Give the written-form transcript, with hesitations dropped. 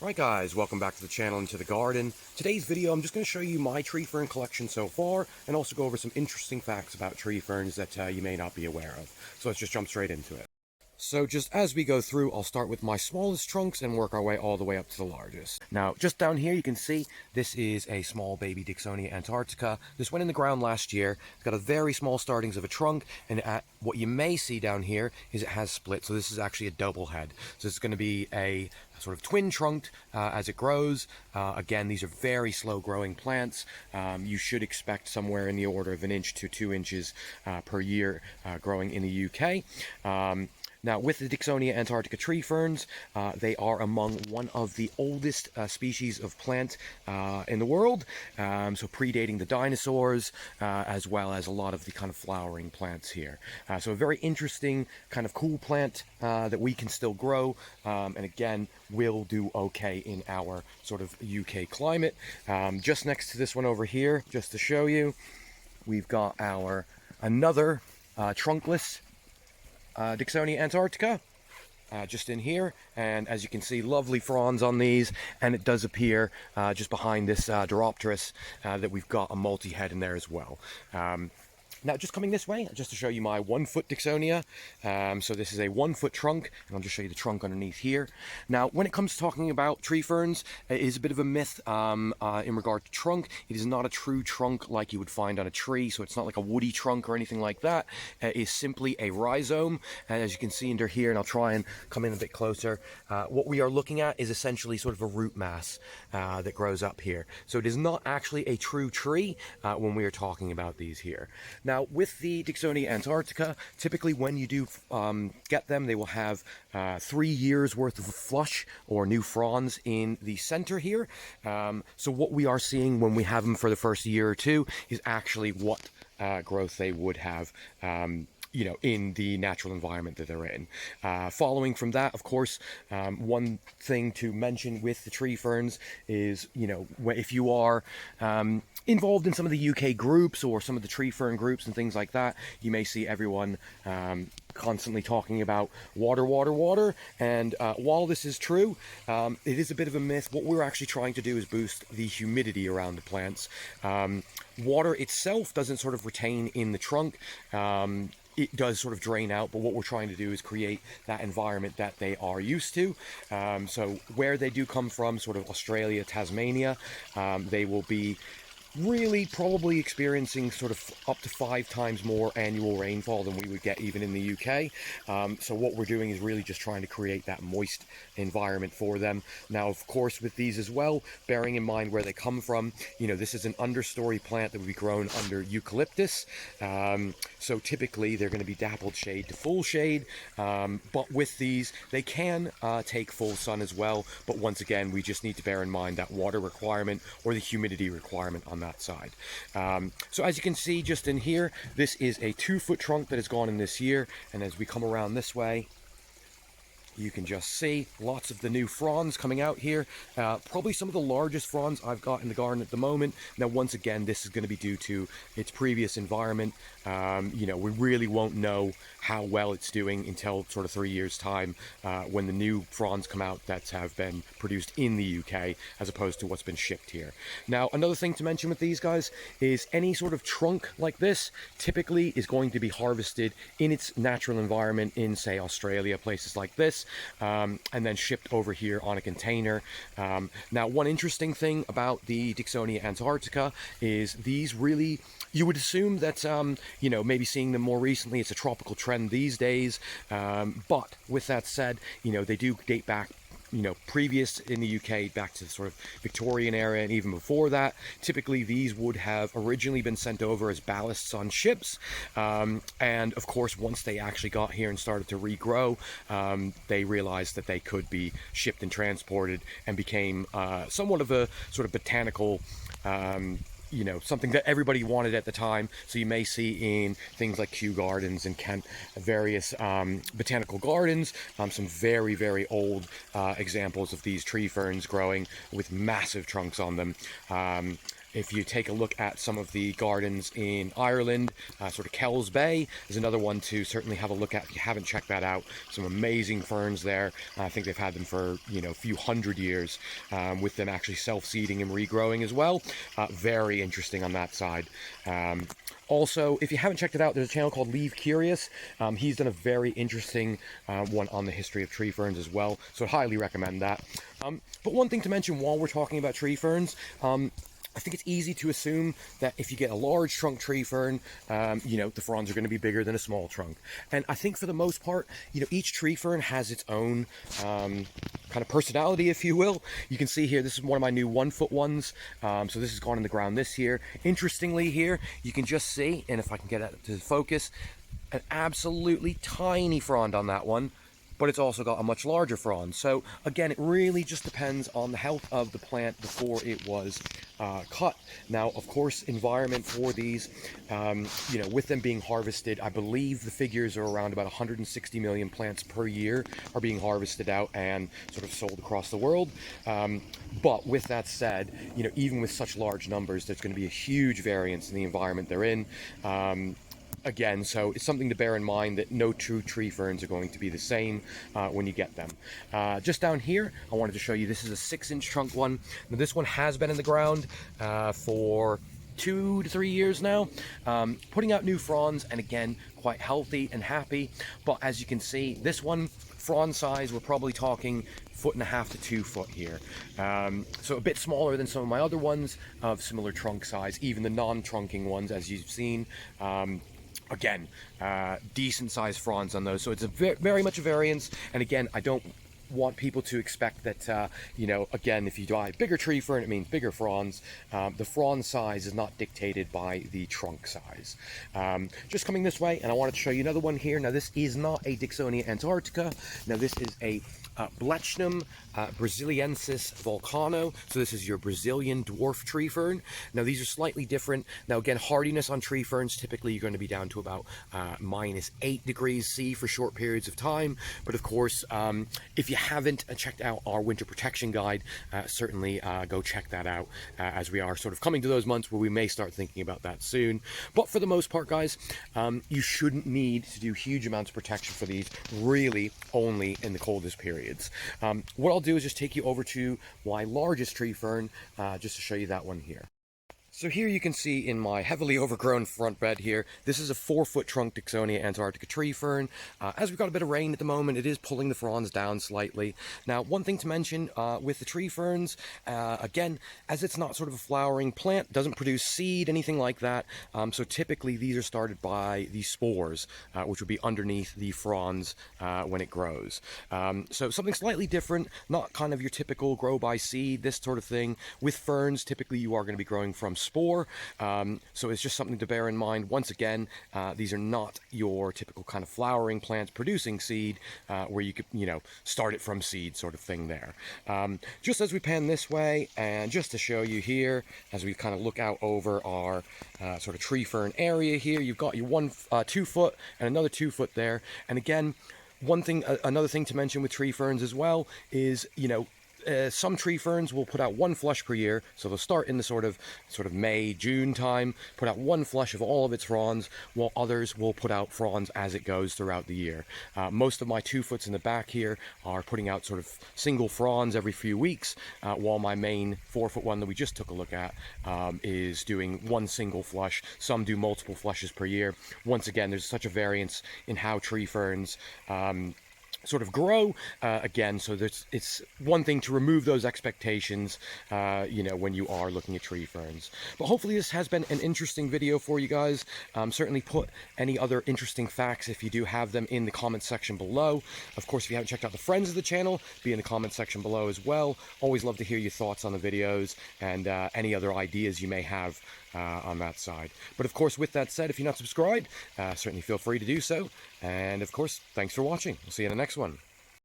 Right guys, welcome back to the channel and to the garden. Today's video I'm just going to show you my tree fern collection so far and also go over some interesting facts about tree ferns that you may not be aware of. So let's just jump straight into it. So just as we go through, I'll start with my smallest trunks and work our way all the way up to the largest. Now, just down here you can see this is a small baby Dicksonia Antarctica. This went in the ground last year. It's got a very small startings of a trunk, and what you may see down here is it has split. So this is actually a double head. So it's going to be a sort of twin trunked as it grows. Again, these are very slow growing plants. You should expect somewhere in the order of 1 inch to 2 inches per year growing in the UK. Now, with the Dicksonia Antarctica Tree ferns, they are among one of the oldest species of plant in the world, so predating the dinosaurs, as well as a lot of the kind of flowering plants here. So a very interesting, kind of cool plant that we can still grow, and again, will do okay in our sort of UK climate. Just next to this one over here, just to show you, we've got another trunkless Dicksonia Antarctica, just in here, and as you can see, lovely fronds on these, and it does appear just behind this Diropterus that we've got a multi-head in there as well. Now, just coming this way, just to show you my 1 foot Dicksonia. So this is a 1 foot trunk, and I'll just show you the trunk underneath here. Now, when it comes to talking about tree ferns, it is a bit of a myth in regard to trunk. It is not a true trunk like you would find on a tree, so it's not like a woody trunk or anything like that. It is simply a rhizome, and as you can see under here, and I'll try and come in a bit closer, what we are looking at is essentially sort of a root mass that grows up here. So it is not actually a true tree when we are talking about these here. Now, with the Dicksonia Antarctica, typically when you do get them, they will have 3 years worth of flush or new fronds in the center here. So what we are seeing when we have them for the first year or two is actually what growth they would have in the natural environment that they're in. Following from that, of course, one thing to mention with the tree ferns is, if you are involved in some of the UK groups or some of the tree fern groups and things like that, you may see everyone constantly talking about water, water, water. And while this is true, it is a bit of a myth. What we're actually trying to do is boost the humidity around the plants. Water itself doesn't sort of retain in the trunk. It does sort of drain out, but what we're trying to do is create that environment that they are used to. So where they do come from, sort of Australia, Tasmania, they will be really probably experiencing sort of up to 5 times more annual rainfall than we would get even in the UK. So what we're doing is really just trying to create that moist environment for them. Now, of course, with these as well, bearing in mind where they come from, this is an understory plant that would be grown under eucalyptus. So typically they're going to be dappled shade to full shade, but with these, they can take full sun as well. But once again, we just need to bear in mind that water requirement or the humidity requirement on that side. So as you can see just in here, this is a 2 foot trunk that has gone in this year, and as we come around this way, you can just see lots of the new fronds coming out here. Probably some of the largest fronds I've got in the garden at the moment. Now, once again, this is going to be due to its previous environment. We really won't know how well it's doing until sort of 3 years time when the new fronds come out that have been produced in the UK as opposed to what's been shipped here. Now, another thing to mention with these guys is any sort of trunk like this typically is going to be harvested in its natural environment in, say, Australia, places like this, and then shipped over here on a container. Now, one interesting thing about the Dicksonia Antarctica is these really, you would assume that, maybe seeing them more recently, it's a tropical trend these days. But with that said, they do date back, previous in the UK back to the sort of Victorian era and even before that. Typically, these would have originally been sent over as ballasts on ships. And of course, once they actually got here and started to regrow, they realized that they could be shipped and transported and became somewhat of a sort of botanical something that everybody wanted at the time. So you may see in things like Kew Gardens and Kent, various botanical gardens, some very, very old examples of these tree ferns growing with massive trunks on them. If you take a look at some of the gardens in Ireland, sort of Kells Bay is another one to certainly have a look at if you haven't checked that out. Some amazing ferns there. I think they've had them for, a few hundred years, with them actually self-seeding and regrowing as well. Very interesting on that side. Also, if you haven't checked it out, there's a channel called Leave Curious. He's done a very interesting one on the history of tree ferns as well, so I'd highly recommend that. But one thing to mention while we're talking about tree ferns, I think it's easy to assume that if you get a large trunk tree fern, the fronds are going to be bigger than a small trunk. And I think for the most part, each tree fern has its own kind of personality, if you will. You can see here, this is one of my new 1-foot ones. So this has gone in the ground this year. Interestingly here, you can just see, and if I can get it to focus, an absolutely tiny frond on that one. But it's also got a much larger frond. So again, it really just depends on the health of the plant before it was cut. Now, of course, environment for these, with them being harvested, I believe the figures are around about 160 million plants per year are being harvested out and sort of sold across the world. But with that said, even with such large numbers, there's going to be a huge variance in the environment they're in. Again, so it's something to bear in mind that no two tree ferns are going to be the same when you get them. Just down here, I wanted to show you, this is a 6-inch trunk one. Now, this one has been in the ground for 2 to 3 years now, putting out new fronds, and again, quite healthy and happy. But as you can see, this one, frond size, we're probably talking 1.5 to 2 foot here. So a bit smaller than some of my other ones of similar trunk size, even the non-trunking ones, as you've seen. Again, decent sized fronds on those, so it's a very much a variance. And again, I don't want people to expect that, again, if you buy bigger tree fern, it means bigger fronds. The frond size is not dictated by the trunk size. Just coming this way, and I wanted to show you another one here. Now, this is not a Dicksonia Antarctica. Now, this is a Blechnum brasiliensis volcano. So this is your Brazilian dwarf tree fern. Now, these are slightly different. Now, again, hardiness on tree ferns, typically you're going to be down to about -8 degrees C for short periods of time. But of course, if you haven't checked out our winter protection guide, certainly go check that out, as we are sort of coming to those months where we may start thinking about that soon. But for the most part, guys, you shouldn't need to do huge amounts of protection for these, really only in the coldest periods. What I'll do is just take you over to my largest tree fern, just to show you that one here. So here you can see in my heavily overgrown front bed here, this is a 4-foot trunk Dicksonia Antarctica tree fern. As we've got a bit of rain at the moment, it is pulling the fronds down slightly. Now, one thing to mention with the tree ferns, again, as it's not sort of a flowering plant, doesn't produce seed, anything like that. So typically these are started by the spores, which would be underneath the fronds when it grows. So something slightly different, not kind of your typical grow by seed, this sort of thing. With ferns, typically you are going to be growing from spore, so it's just something to bear in mind. Once again, these are not your typical kind of flowering plants producing seed, where you could, start it from seed sort of thing there. Just as we pan this way, and just to show you here, as we kind of look out over our sort of tree fern area here, you've got your 2 foot and another 2 foot there. And again, another thing to mention with tree ferns as well is, some tree ferns will put out 1 flush per year, so they'll start in the sort of May, June time, put out 1 flush of all of its fronds, while others will put out fronds as it goes throughout the year. Most of my 2 foots in the back here are putting out sort of single fronds every few weeks, while my main 4-foot one that we just took a look at is doing 1 single flush. Some do multiple flushes per year. Once again, there's such a variance in how tree ferns sort of grow, again, so it's one thing to remove those expectations, when you are looking at tree ferns. But hopefully this has been an interesting video for you guys. Certainly put any other interesting facts, if you do have them, in the comment section below. Of course, if you haven't checked out the friends of the channel, be in the comment section below as well. Always love to hear your thoughts on the videos and any other ideas you may have on that side. But of course, with that said, if you're not subscribed, certainly feel free to do so. And of course, thanks for watching. We'll see you in the next one.